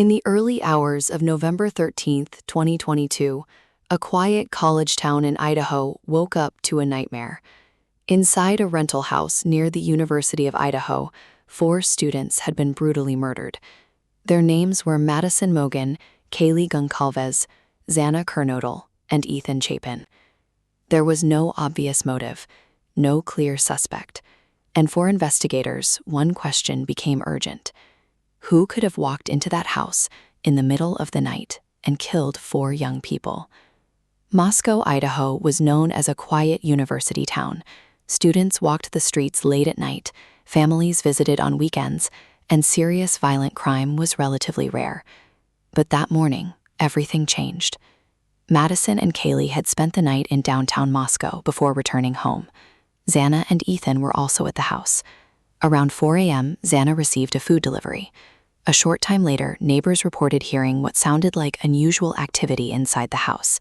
In the early hours of November 13th, 2022, a quiet college town in Idaho woke up to a nightmare. Inside a rental house near the University of Idaho, 4 students had been brutally murdered. Their names were Madison Mogen, Kaylee Goncalves, Xana Kernodle, and Ethan Chapin. There was no obvious motive, no clear suspect, and for investigators, one question became urgent. Who could have walked into that house in the middle of the night and killed 4 young people? Moscow, Idaho was known as a quiet university town. Students walked the streets late at night, families visited on weekends, and serious violent crime was relatively rare. But that morning, everything changed. Madison and Kaylee had spent the night in downtown Moscow before returning home. Xana and Ethan were also at the house. Around 4 a.m., Xana received a food delivery. A short time later, neighbors reported hearing what sounded like unusual activity inside the house.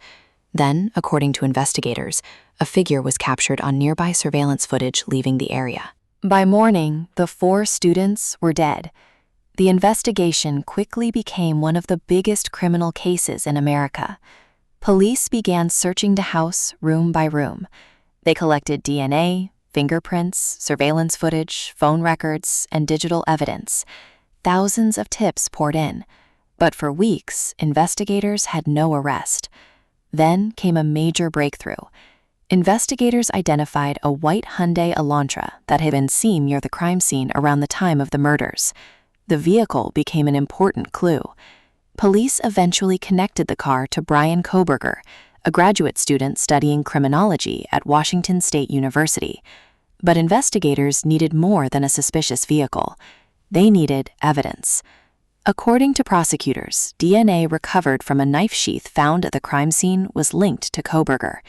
Then, according to investigators, a figure was captured on nearby surveillance footage leaving the area. By morning, the 4 students were dead. The investigation quickly became one of the biggest criminal cases in America. Police began searching the house room by room. They collected DNA, fingerprints, surveillance footage, phone records, and digital evidence. Thousands of tips poured in, but for weeks, investigators had no arrest. Then came a major breakthrough. Investigators identified a white Hyundai Elantra that had been seen near the crime scene around the time of the murders. The vehicle became an important clue. Police eventually connected the car to Bryan Kohberger, a graduate student studying criminology at Washington State University. But investigators needed more than a suspicious vehicle. They needed evidence. According to prosecutors, DNA recovered from a knife sheath found at the crime scene was linked to Kohberger.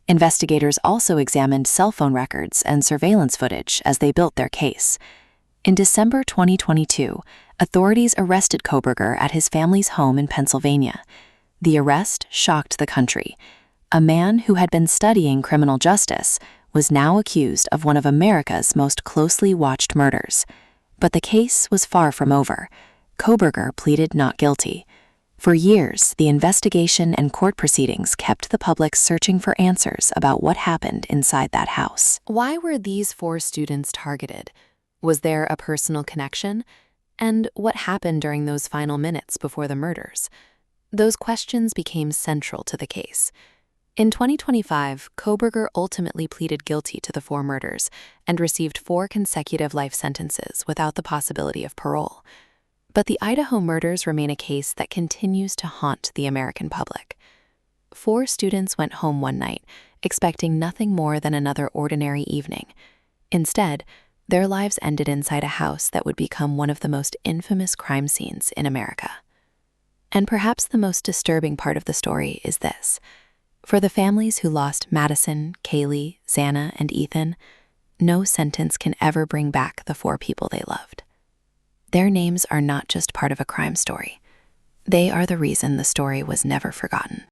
Investigators also examined cell phone records and surveillance footage as they built their case. In December 2022, authorities arrested Kohberger at his family's home in Pennsylvania. The arrest shocked the country. A man who had been studying criminal justice was now accused of one of America's most closely watched murders. But the case was far from over. Kohberger pleaded not guilty. For years, the investigation and court proceedings kept the public searching for answers about what happened inside that house. Why were these 4 students targeted? Was there a personal connection? And what happened during those final minutes before the murders? Those questions became central to the case. In 2025, Kohberger ultimately pleaded guilty to the 4 murders and received 4 consecutive life sentences without the possibility of parole. But the Idaho murders remain a case that continues to haunt the American public. 4 students went home one night, expecting nothing more than another ordinary evening. Instead, their lives ended inside a house that would become one of the most infamous crime scenes in America. And perhaps the most disturbing part of the story is this. For the families who lost Madison, Kaylee, Xana, and Ethan, no sentence can ever bring back the 4 people they loved. Their names are not just part of a crime story. They are the reason the story was never forgotten.